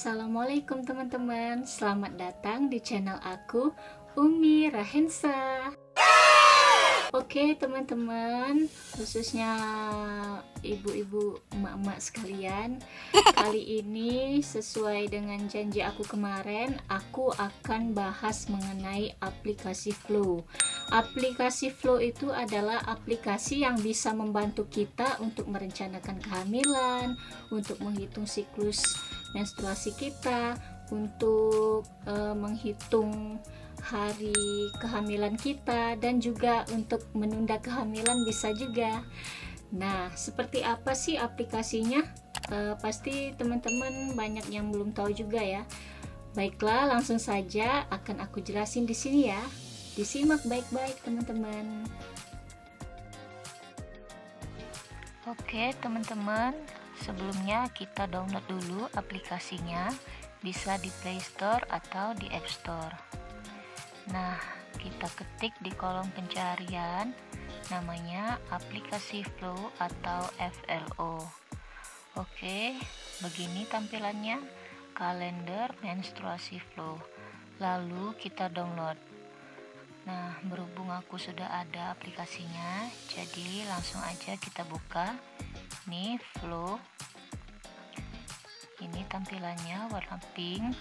Assalamualaikum teman-teman, selamat datang di channel aku, Umi Rahensa. Oke teman-teman, khususnya ibu-ibu, emak-emak sekalian, kali ini sesuai dengan janji aku kemarin, aku akan bahas mengenai aplikasi Flow. Aplikasi Flow itu adalah aplikasi yang bisa membantu kita untuk merencanakan kehamilan, untuk menghitung siklus menstruasi kita, untuk menghitung hari kehamilan kita, dan juga untuk menunda kehamilan bisa juga. Nah, seperti apa sih aplikasinya? Pasti teman-teman banyak yang belum tahu juga ya. Baiklah, langsung saja akan aku jelasin di sini ya. Disimak baik-baik teman-teman. Oke teman-teman, sebelumnya kita download dulu aplikasinya, bisa di Play Store atau di App Store. Nah, kita ketik di kolom pencarian namanya aplikasi Flow atau FLO. Oke, begini tampilannya, kalender menstruasi Flow. Lalu kita download. Nah, berhubung aku sudah ada aplikasinya, jadi langsung aja kita buka. Nih Flow, ini tampilannya warna pink.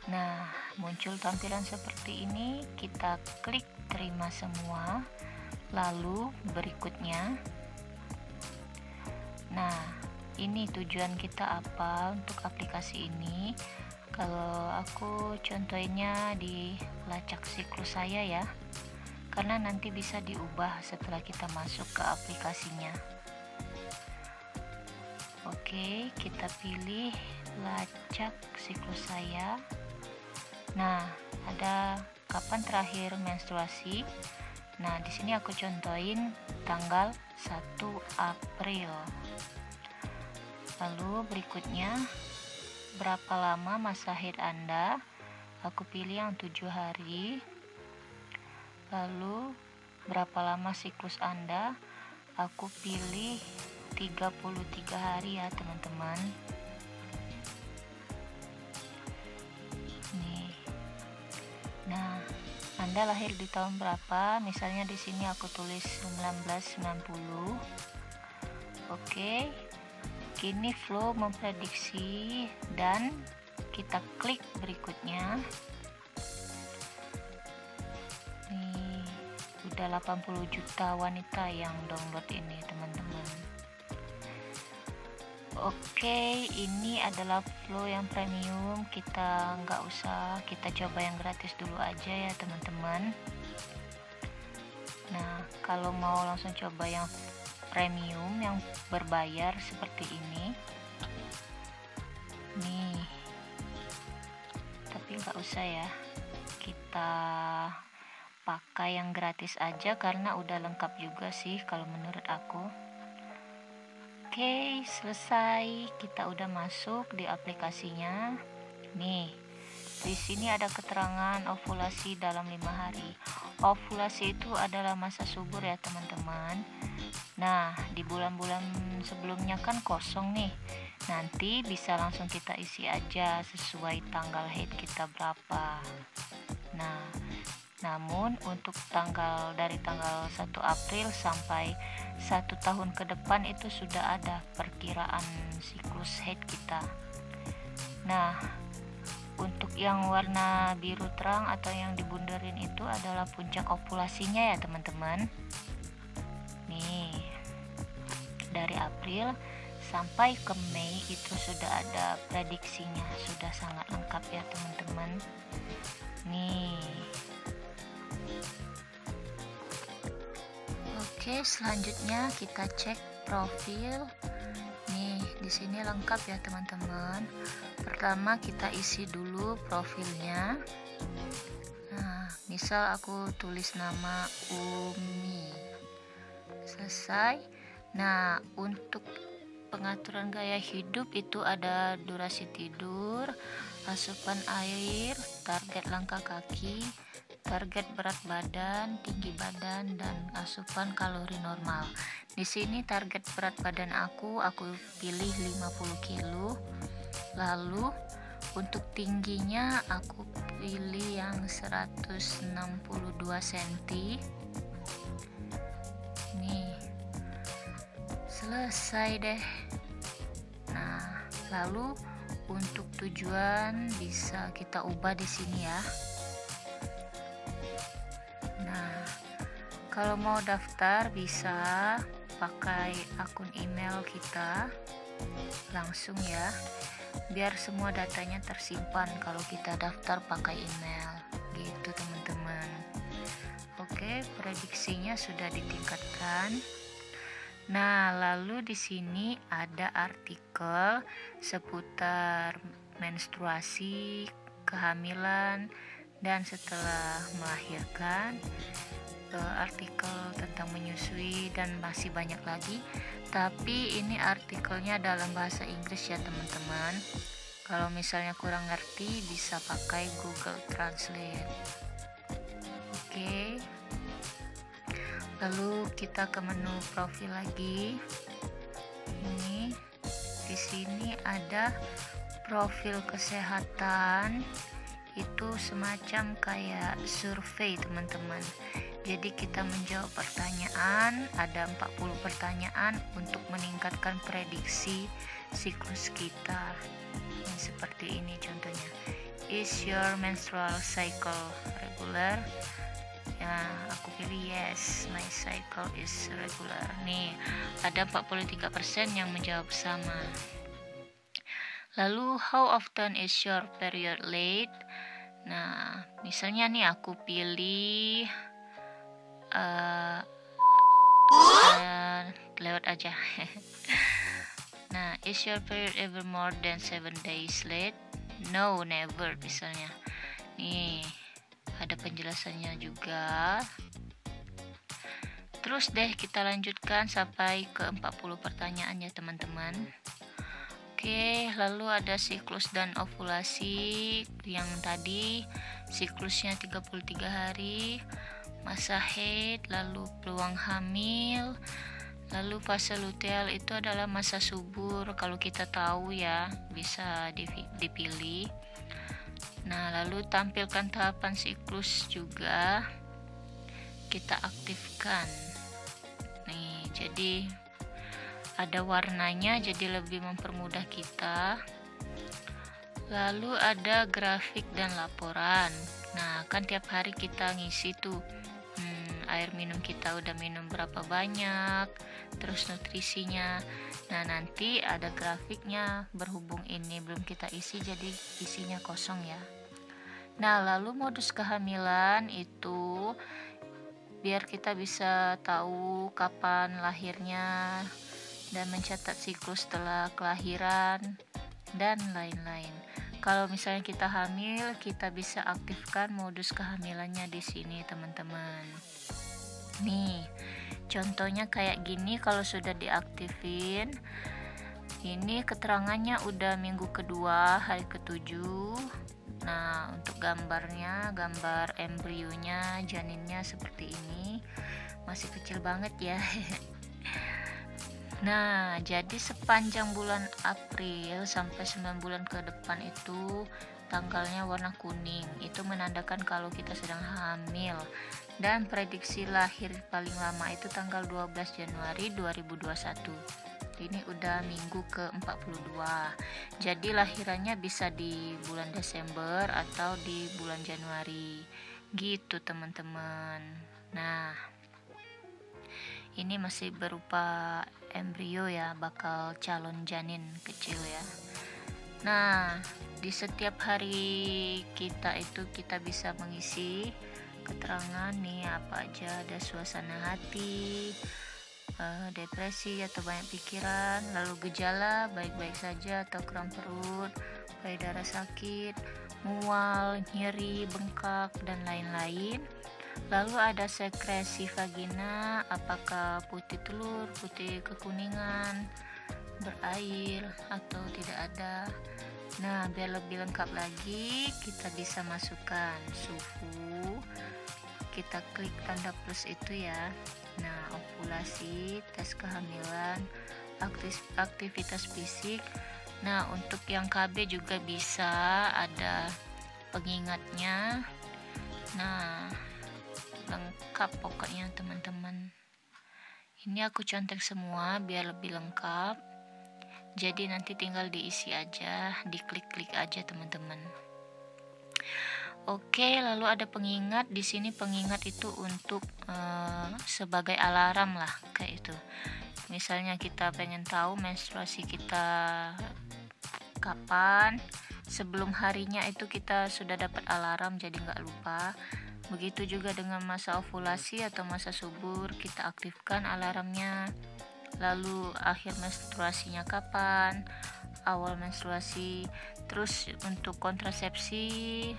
Nah, muncul tampilan seperti ini, kita klik terima semua. Lalu berikutnya, nah ini tujuan kita apa untuk aplikasi ini. Kalau aku contohnya di lacak siklus saya ya, karena nanti bisa diubah setelah kita masuk ke aplikasinya. Oke, kita pilih lacak siklus saya. Nah, ada kapan terakhir menstruasi. Nah, di sini aku contohin tanggal 1 April. Lalu berikutnya, berapa lama masa haid Anda? Aku pilih yang 7 hari. Lalu, berapa lama siklus Anda? Aku pilih 33 hari ya, teman-teman. Nih. Nah, Anda lahir di tahun berapa? Misalnya di sini aku tulis 1990. Oke. Kini Flow memprediksi dan kita klik berikutnya. Nih, udah 80 juta wanita yang download ini, teman-teman. Oke, ini adalah Flow yang premium. Kita nggak usah, kita coba yang gratis dulu aja ya, teman-teman. Nah, kalau mau langsung coba yang premium yang berbayar seperti ini, nih, tapi nggak usah ya, kita pakai yang gratis aja karena udah lengkap juga sih kalau menurut aku. Oke, selesai, kita udah masuk di aplikasinya. Nih, di sini ada keterangan ovulasi dalam 5 hari. Ovulasi itu adalah masa subur ya, teman-teman. Nah, di bulan-bulan sebelumnya kan kosong nih. Nanti bisa langsung kita isi aja sesuai tanggal haid kita berapa. Nah, namun untuk dari tanggal 1 April sampai 1 tahun ke depan itu sudah ada perkiraan siklus haid kita. Nah, untuk yang warna biru terang atau yang dibunderin itu adalah puncak ovulasinya ya, teman-teman. Nih, dari April sampai ke Mei itu sudah ada prediksinya, sudah sangat lengkap ya, teman-teman. Nih. Oke, selanjutnya kita cek profil. Nih, di sini lengkap ya, teman-teman. Pertama kita isi dulu profilnya. Nah, misal aku tulis nama Umi. Selesai. Nah, untuk pengaturan gaya hidup itu ada durasi tidur, asupan air, target langkah kaki, target berat badan, tinggi badan, dan asupan kalori normal. Di sini target berat badan aku pilih 50 kilo. Lalu untuk tingginya aku pilih yang 162 cm. Nih, selesai deh. Nah, lalu untuk tujuan bisa kita ubah di sini ya. Nah, kalau mau daftar bisa pakai akun email kita langsung ya, biar semua datanya tersimpan kalau kita daftar pakai email gitu teman-teman. Oke, prediksinya sudah ditingkatkan. Nah, lalu di sini ada artikel seputar menstruasi, kehamilan, dan setelah melahirkan, artikel tentang menyusui, dan masih banyak lagi. Tapi ini artikelnya dalam bahasa Inggris ya teman-teman. Kalau misalnya kurang ngerti bisa pakai Google Translate. Oke. Lalu kita ke menu profil lagi. Ini di sini ada profil kesehatan. Itu semacam kayak survei teman-teman. Jadi kita menjawab pertanyaan, ada 40 pertanyaan untuk meningkatkan prediksi siklus kita. Nah, seperti ini contohnya. Is your menstrual cycle regular? Ya, aku pilih yes, my cycle is regular. Nih, ada 43% yang menjawab sama. Lalu, how often is your period late? Nah, misalnya nih aku pilih lewat aja. Nah, is your period ever more than 7 days late? No, never misalnya. Nih, ada penjelasannya juga. Terus deh kita lanjutkan sampai ke 40 pertanyaan ya teman-teman. Oke, lalu ada siklus dan ovulasi. Yang tadi siklusnya 33 hari, masa haid, lalu peluang hamil, lalu fase luteal itu adalah masa subur. Kalau kita tahu ya, bisa dipilih. Nah, lalu tampilkan tahapan siklus juga kita aktifkan. Nih, jadi ada warnanya jadi lebih mempermudah kita. Lalu ada grafik dan laporan. Nah, kan tiap hari kita ngisi tuh air minum kita udah minum berapa banyak, terus nutrisinya. Nah, nanti ada grafiknya. Berhubung ini belum kita isi, jadi isinya kosong ya. Nah, lalu modus kehamilan itu biar kita bisa tahu kapan lahirnya dan mencatat siklus setelah kelahiran dan lain-lain. Kalau misalnya kita hamil, kita bisa aktifkan modus kehamilannya di sini, teman-teman. Nih, contohnya kayak gini. Kalau sudah diaktifin, ini keterangannya udah minggu kedua, hari ke-7. Nah, untuk gambarnya, gambar embrionya, janinnya seperti ini. Masih kecil banget ya. Nah, jadi sepanjang bulan April sampai 9 bulan ke depan itu tanggalnya warna kuning. Itu menandakan kalau kita sedang hamil. Dan prediksi lahir paling lama itu tanggal 12 Januari 2021. Ini udah minggu ke-42. Jadi lahirannya bisa di bulan Desember atau di bulan Januari. Gitu, teman-teman. Nah, ini masih berupa embrio ya, bakal calon janin kecil ya. Nah, di setiap hari kita itu kita bisa mengisi keterangan nih apa aja. Ada suasana hati, depresi atau banyak pikiran, lalu gejala baik-baik saja atau kram perut, payudara sakit, mual, nyeri, bengkak, dan lain-lain. Lalu ada sekresi vagina, apakah putih telur, putih kekuningan, berair, atau tidak ada. Nah, biar lebih lengkap lagi, kita bisa masukkan suhu, kita klik tanda plus itu ya. Nah, ovulasi, tes kehamilan, aktivitas fisik. Nah, untuk yang KB juga bisa ada pengingatnya. Nah, lengkap pokoknya teman-teman. Ini aku contek semua biar lebih lengkap. Jadi nanti tinggal diisi aja, diklik-klik aja teman-teman. Oke, lalu ada pengingat. Di sini pengingat itu untuk sebagai alarm lah, kayak itu. Misalnya kita pengen tahu menstruasi kita kapan, sebelum harinya itu kita sudah dapat alarm, jadi nggak lupa. Begitu juga dengan masa ovulasi atau masa subur, kita aktifkan alarmnya. Lalu akhir menstruasinya kapan, awal menstruasi. Terus untuk kontrasepsi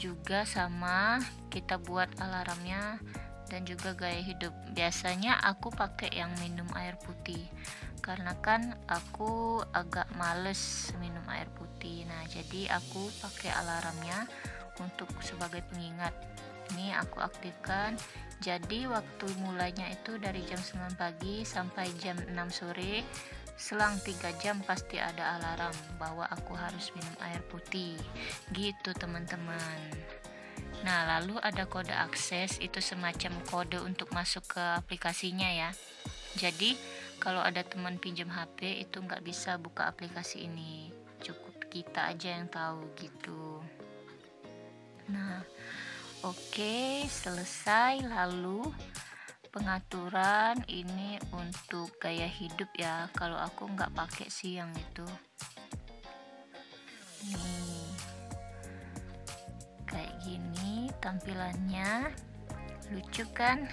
juga sama, kita buat alarmnya. Dan juga gaya hidup, biasanya aku pakai yang minum air putih karena kan aku agak males minum air putih. Nah, jadi aku pakai alarmnya untuk sebagai pengingat. Ini aku aktifkan. Jadi waktu mulainya itu dari jam 9 pagi sampai jam 6 sore. Selang 3 jam pasti ada alarm bahwa aku harus minum air putih. Gitu teman-teman. Nah, lalu ada kode akses, itu semacam kode untuk masuk ke aplikasinya ya. Jadi kalau ada teman pinjam HP itu nggak bisa buka aplikasi ini, cukup kita aja yang tahu gitu. Nah, oke, selesai. Lalu pengaturan ini untuk gaya hidup ya. Kalau aku nggak pakai sih yang itu. Nih, kayak gini tampilannya, lucu kan?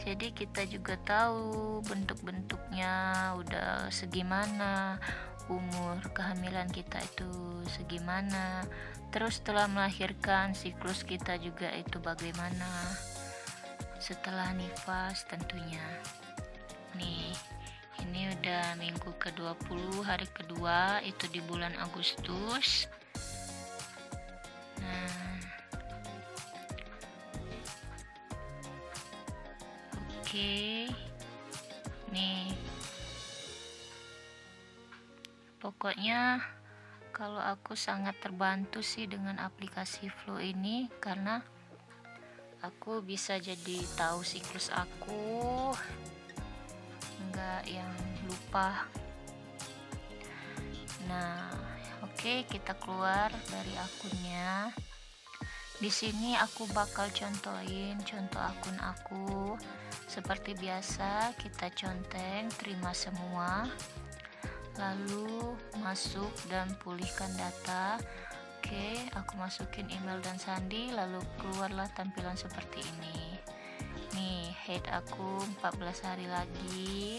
Jadi kita juga tahu bentuk-bentuknya udah segimana, umur kehamilan kita itu segimana, terus setelah melahirkan siklus kita juga itu bagaimana, setelah nifas tentunya. Nih, ini udah minggu ke-20, hari kedua, itu di bulan Agustus. Oke, nih pokoknya kalau aku sangat terbantu sih dengan aplikasi Flow ini, karena aku bisa jadi tahu siklus aku, nggak yang lupa. Nah, oke, kita keluar dari akunnya. Di sini aku bakal contohin contoh akun aku. Seperti biasa, kita conteng, terima semua, lalu masuk dan pulihkan data. Oke, aku masukin email dan sandi, lalu keluarlah tampilan seperti ini. Nih, head aku 14 hari lagi.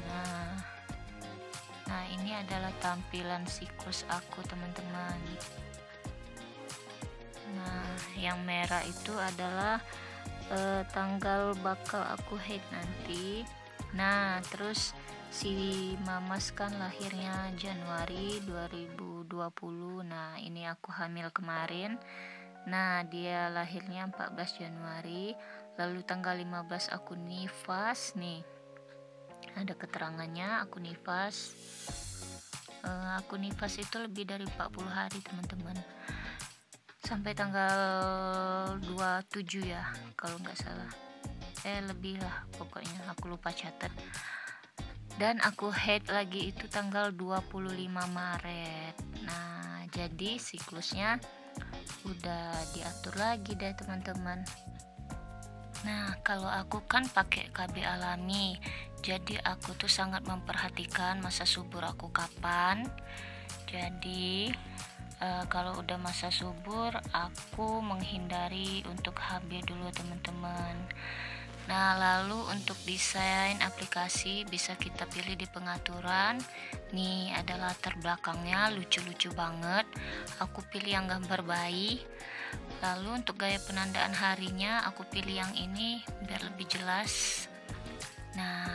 Nah, ini adalah tampilan siklus aku teman-teman. Nah, yang merah itu adalah tanggal bakal aku head nanti. Nah, terus si Mamas kan lahirnya Januari 2020. Nah, ini aku hamil kemarin. Nah, dia lahirnya 14 Januari. Lalu tanggal 15 aku nifas nih. Ada keterangannya aku nifas. Aku nifas itu lebih dari 40 hari teman-teman. Sampai tanggal 27 ya kalau nggak salah, lebih lah pokoknya, aku lupa catat. Dan aku head lagi itu tanggal 25 Maret. Nah, jadi siklusnya udah diatur lagi deh teman-teman. Nah, kalau aku kan pakai KB alami, jadi aku tuh sangat memperhatikan masa subur aku kapan. Jadi kalau udah masa subur, aku menghindari untuk HB dulu teman-teman. Nah, lalu untuk desain aplikasi bisa kita pilih di pengaturan. Nih, ada latar belakangnya lucu-lucu banget. Aku pilih yang gambar bayi. Lalu untuk gaya penandaan harinya, aku pilih yang ini biar lebih jelas. Nah,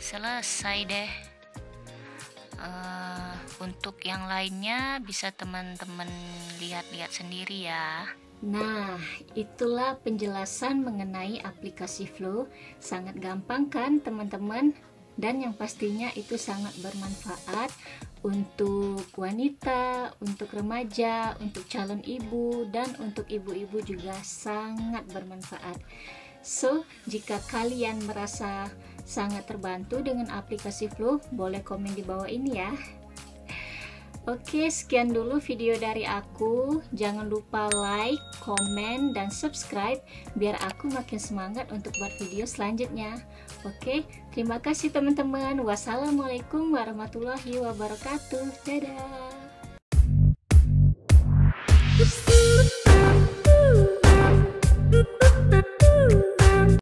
selesai deh. Untuk yang lainnya bisa teman-teman lihat-lihat sendiri ya. Nah, itulah penjelasan mengenai aplikasi Flow. Sangat gampang kan teman-teman? Dan yang pastinya itu sangat bermanfaat untuk wanita, untuk remaja, untuk calon ibu, dan untuk ibu-ibu juga sangat bermanfaat. So, jika kalian merasa sangat terbantu dengan aplikasi Flow, boleh komen di bawah ini ya. Oke, sekian dulu video dari aku. Jangan lupa like, komen, dan subscribe biar aku makin semangat untuk buat video selanjutnya. Oke, terima kasih teman-teman. Wassalamualaikum warahmatullahi wabarakatuh. Dadah.